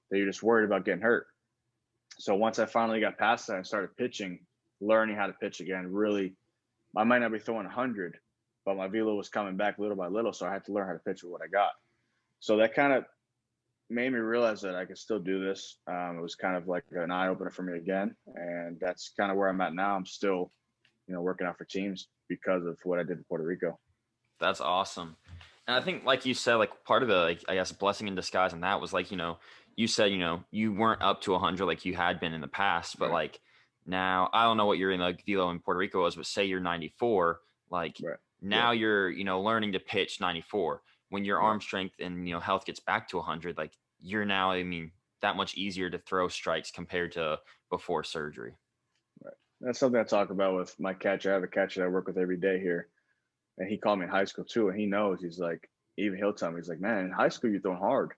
Speaker 2: that you're just worried about getting hurt. So once I finally got past that and started pitching, learning how to pitch again, really, I might not be throwing 100, but my velo was coming back little by little. So I had to learn how to pitch with what I got. So that kind of made me realize that I could still do this. It was kind of like an eye opener for me again. And that's kind of where I'm at now. I'm still, working out for teams because of what I did in Puerto Rico.
Speaker 1: That's awesome. And I think, like you said, like part of the, like, I guess, blessing in disguise, and that was like, you said, you weren't up to 100 like you had been in the past, but
Speaker 2: Right.
Speaker 1: like now, I don't know what your like velo in Puerto Rico was, but say you're 94, like
Speaker 2: Right. Yeah.
Speaker 1: now you're, learning to pitch 94. When your
Speaker 2: Right.
Speaker 1: arm strength and health gets back to 100, like you're now, I mean, that much easier to throw strikes compared to before surgery.
Speaker 2: Right. That's something I talk about with my catcher. I have a catcher that I work with every day here, and he called me in high school too. And he knows, he's like, even he'll tell me, he's like, man, in high school you're throwing hard,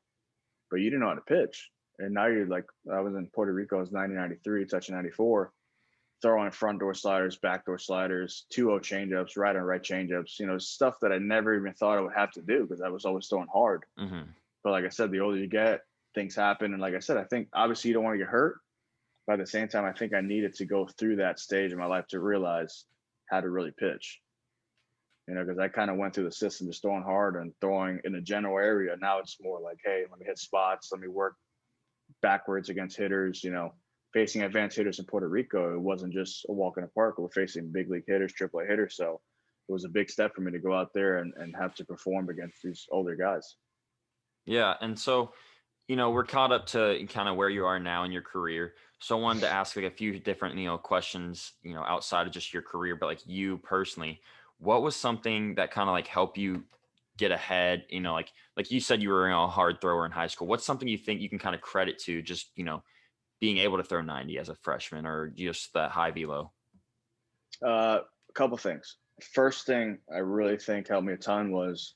Speaker 2: but you didn't know how to pitch. And now you're like, I was in Puerto Rico, I was 93, touching 94, throwing front door sliders, back door sliders, 2-0 changeups, right on right changeups, stuff that I never even thought I would have to do because I was always throwing hard.
Speaker 1: Mm-hmm.
Speaker 2: But like I said, the older you get, things happen. And like I said, I think obviously you don't want to get hurt. But at the same time, I think I needed to go through that stage in my life to realize how to really pitch. Because I kind of went through the system just throwing hard and throwing in a general area. Now it's more like, hey, let me hit spots, let me work backwards against hitters. Facing advanced hitters in Puerto Rico, it wasn't just a walk in the park. We're facing big league hitters, AAA hitters. So it was a big step for me to go out there and have to perform against these older guys.
Speaker 1: Yeah. And so, we're caught up to kind of where you are now in your career. So I wanted to ask like a few different, questions, outside of just your career, but like you personally, what was something that kind of like helped you get ahead? Like you said, you were a hard thrower in high school. What's something you think you can kind of credit to just, being able to throw 90 as a freshman or just that high velo?
Speaker 2: A couple things. First thing I really think helped me a ton was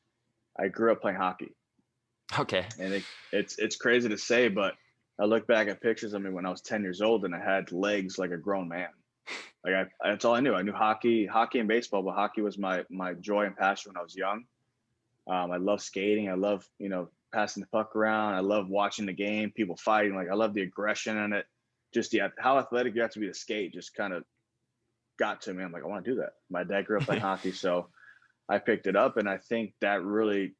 Speaker 2: I grew up playing hockey.
Speaker 1: Okay.
Speaker 2: And it's crazy to say, but I look back at pictures of me when I was 10 years old and I had legs like a grown man. Like that's all I knew. I knew hockey and baseball, but hockey was my joy and passion when I was young. I love skating. I love, passing the puck around. I love watching the game, people fighting. Like I love the aggression in it. Just how athletic you have to be to skate just kind of got to me. I'm like, I want to do that. My dad grew up playing hockey, so I picked it up, and I think that really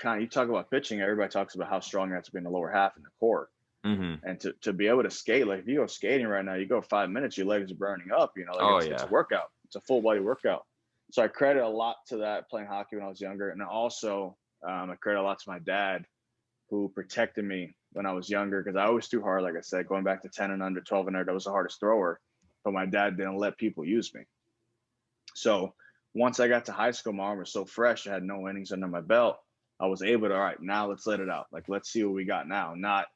Speaker 2: you talk about pitching, everybody talks about how strong you have to be in the lower half and the core.
Speaker 1: Mm-hmm.
Speaker 2: And to be able to skate, like if you go skating right now, you go 5 minutes, your legs are burning up, it's a workout. It's a full body workout. So I credit a lot to that playing hockey when I was younger. And also I credit a lot to my dad who protected me when I was younger, because I always threw hard. Like I said, going back to 10 and under, 12 and under, I was the hardest thrower, but my dad didn't let people use me. So once I got to high school, my arm was so fresh. I had no innings under my belt. I was able to, all right, now let's let it out. Like, let's see what we got now. Not,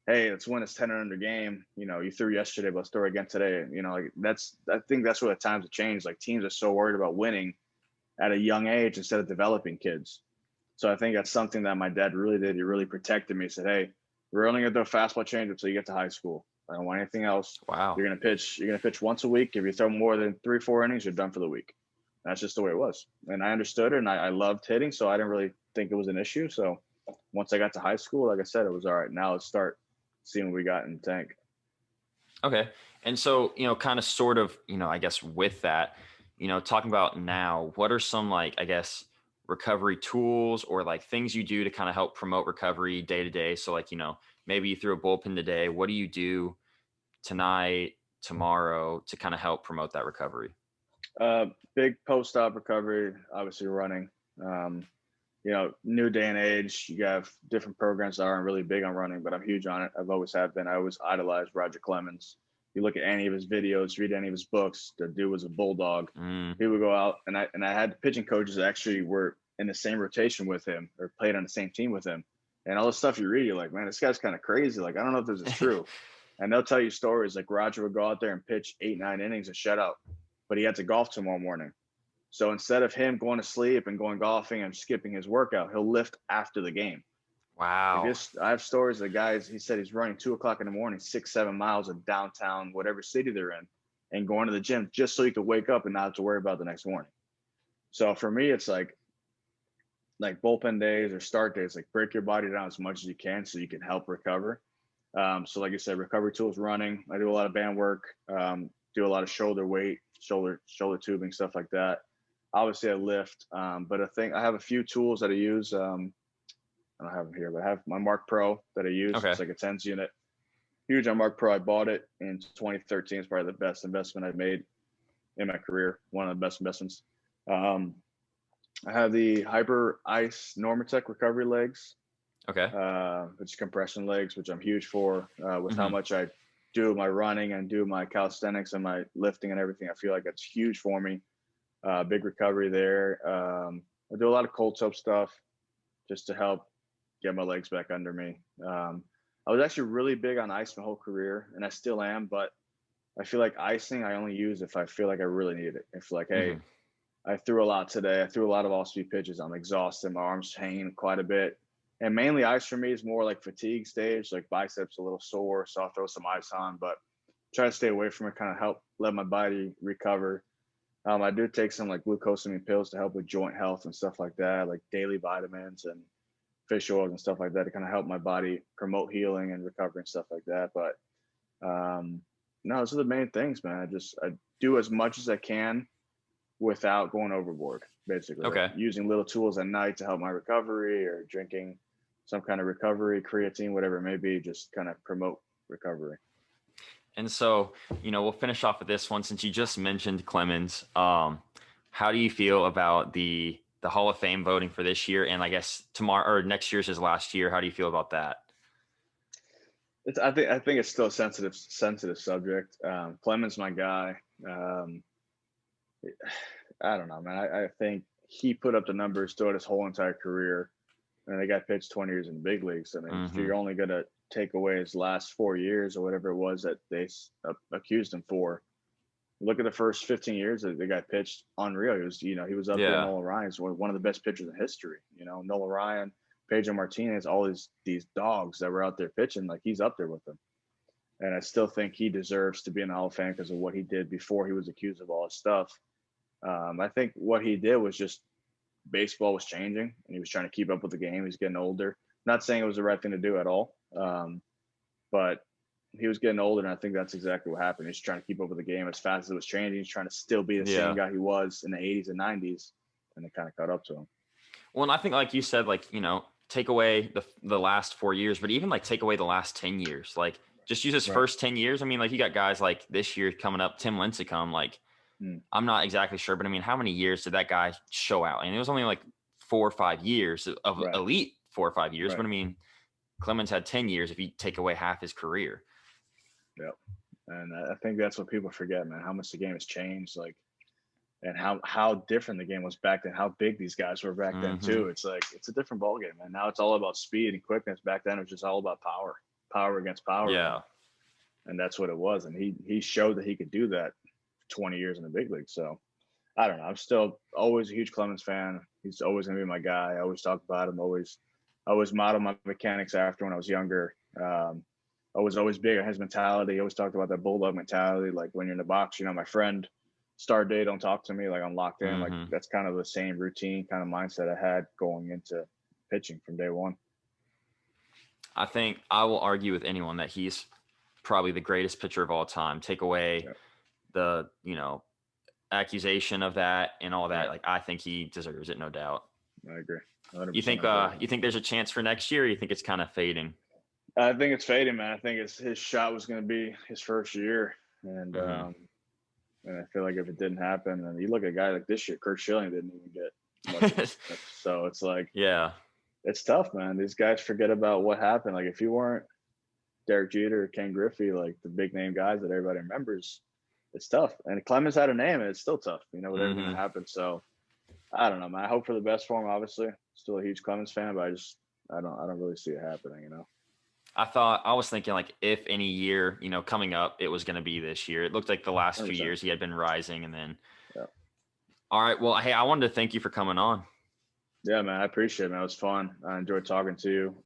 Speaker 2: hey, let's win this 10 and under game. You threw yesterday, but let's throw again today. I think that's where the times have changed. Like teams are so worried about winning at a young age instead of developing kids. So I think that's something that my dad really did. He really protected me. He said, hey, we're only going to throw fastball changeup until you get to high school. I don't want anything else.
Speaker 1: Wow.
Speaker 2: You're going to pitch once a week. If you throw more than 3-4 innings, you're done for the week. That's just the way it was. And I understood it, and I loved hitting, so I didn't really think it was an issue. So once I got to high school, like I said, it was all right. Now let's start seeing what we got in the tank.
Speaker 1: Okay. And so, kind of sort of, I guess with that, talking about now, what are some like, I guess, recovery tools or like things you do to kind of help promote recovery day to day? So like, maybe you threw a bullpen today. What do you do tonight, tomorrow to kind of help promote that recovery?
Speaker 2: Big post-op recovery, obviously running. New day and age, you have different programs that aren't really big on running, but I'm huge on it. I've always have been. I always idolized Roger Clemens. You look at any of his videos, read any of his books, the dude was a bulldog. He would go out, and I had pitching coaches that actually were in the same rotation with him or played on the same team with him. And all the stuff you read, you're like, man, this guy's kind of crazy. Like, I don't know if this is true. And they'll tell you stories like Roger would go out there and pitch 8-9 innings and shut out, but he had to golf tomorrow morning. So instead of him going to sleep and going golfing and skipping his workout, he'll lift after the game.
Speaker 1: Wow.
Speaker 2: I have stories of guys, he said he's running 2:00 in the morning, 6-7 miles of downtown, whatever city they're in, and going to the gym just so he could wake up and not have to worry about the next morning. So for me, it's like bullpen days or start days, like break your body down as much as you can so you can help recover. So like I said, recovery tools, running. I do a lot of band work, do a lot of shoulder weight, shoulder tubing, stuff like that. Obviously I lift, but I have a few tools that I use. I don't have them here, but I have my Mark Pro that I use.
Speaker 1: Okay.
Speaker 2: It's like a TENS unit. Huge on Mark Pro. I bought it in 2013. It's probably the best investment I've made in my career. One of the best investments. I have the Hyper Ice Normatec recovery legs,
Speaker 1: Okay.
Speaker 2: which is compression legs, which I'm huge for. With how
Speaker 1: Hmm.
Speaker 2: much I do my running and do my calisthenics and my lifting and everything, I feel like that's huge for me. Big recovery there. I do a lot of cold soap stuff just to help get my legs back under me. I was actually really big on ice my whole career, and I still am, but I feel like icing I only use if I feel like I really need it. If like, hey,
Speaker 1: Hmm.
Speaker 2: I threw a lot today. I threw a lot of off-speed pitches. I'm exhausted. My arms hanging quite a bit. And mainly ice for me is more like fatigue stage, like biceps a little sore. So I'll throw some ice on, but try to stay away from it, kind of help let my body recover. I do take some like glucosamine pills to help with joint health and stuff like that, like daily vitamins and fish oils and stuff like that to kind of help my body promote healing and recovery and stuff like that. But no, those are the main things, man. I do as much as I can without going overboard, basically. Like
Speaker 1: Okay.
Speaker 2: using little tools at night to help my recovery or drinking some kind of recovery, creatine, whatever it may be, just kind of promote recovery.
Speaker 1: And so, we'll finish off with this one since you just mentioned Clemens. How do you feel about the Hall of Fame voting for this year? And I guess tomorrow or next year's his last year. How do you feel about that?
Speaker 2: I think it's still a sensitive subject. Clemens, my guy. I don't know, man. I think he put up the numbers throughout his whole entire career, and the guy pitched 20 years in the big leagues. I mean, if
Speaker 1: Hmm.
Speaker 2: you're only gonna take away his last 4 years or whatever it was that they accused him for, look at the first 15 years that the guy pitched unreal. He was up there.
Speaker 1: Yeah.
Speaker 2: Nolan Ryan's one of the best pitchers in history. Nolan Ryan, Pedro Martinez, all these dogs that were out there pitching, like he's up there with them. And I still think he deserves to be in the Hall of Fame because of what he did before he was accused of all his stuff. I think what he did was just baseball was changing and he was trying to keep up with the game. He's getting older. Not saying it was the right thing to do at all, but he was getting older, and I think that's exactly what happened. He's trying to keep up with the game as fast as it was changing. He's trying to still be the same
Speaker 1: Yeah.
Speaker 2: guy he was in the 80s and 90s, and it kind of caught up to him.
Speaker 1: Well, and I think, like you said, like, take away the last 4 years, but even like take away the last 10 years, like just use his
Speaker 2: Right.
Speaker 1: first 10 years. I mean, like you got guys like this year coming up, Tim Lincecum, like I'm not exactly sure, but I mean, how many years did that guy show out? And it was only like 4 or 5 years of
Speaker 2: Right.
Speaker 1: elite 4 or 5 years.
Speaker 2: Right.
Speaker 1: But I mean, Clemens had 10 years if you take away half his career.
Speaker 2: Yep. And I think that's what people forget, man, how much the game has changed, like, and how different the game was back then, how big these guys were back then
Speaker 1: Hmm.
Speaker 2: too. It's like, it's a different ballgame, man. Now it's all about speed and quickness. Back then it was just all about power against power.
Speaker 1: Yeah.
Speaker 2: And that's what it was. And he showed that he could do that 20 years in the big league. So I don't know. I'm still always a huge Clemens fan. He's always gonna be my guy. I always talk about him. Always model my mechanics after when I was younger. I was always big on his mentality. He always talked about that bulldog mentality. Like when you're in the box, my friend, start day, don't talk to me. Like I'm locked in. Like
Speaker 1: Hmm.
Speaker 2: that's kind of the same routine kind of mindset I had going into pitching from day one.
Speaker 1: I think I will argue with anyone that he's probably the greatest pitcher of all time. Take away
Speaker 2: Yeah,
Speaker 1: the, accusation of that and all that.
Speaker 2: right.
Speaker 1: Like I think he deserves it, no doubt.
Speaker 2: I agree.
Speaker 1: You
Speaker 2: 100%
Speaker 1: think
Speaker 2: agree.
Speaker 1: you think there's a chance for next year, or you think it's kind of fading?
Speaker 2: I think it's fading, man. I think his shot was going to be his first year, and
Speaker 1: Hmm.
Speaker 2: and I feel like if it didn't happen, and you look at a guy like this year, Kurt Schilling didn't even get much. So it's like
Speaker 1: Yeah.
Speaker 2: it's tough, man. These guys forget about what happened. Like if you weren't Derek Jeter, Ken Griffey, like the big name guys that everybody remembers, it's tough. And Clemens had a name, and it's still tough. With everything that
Speaker 1: Hmm.
Speaker 2: happened. So I don't know, man. I hope for the best for him. Obviously, still a huge Clemens fan, but I don't really see it happening.
Speaker 1: I was thinking like if any year, coming up, it was going to be this year. It looked like the last few
Speaker 2: 100%.
Speaker 1: years he had been rising, and then.
Speaker 2: Yeah.
Speaker 1: All right. Well, hey, I wanted to thank you for coming on.
Speaker 2: Yeah, man. I appreciate it, man. It was fun. I enjoyed talking to you.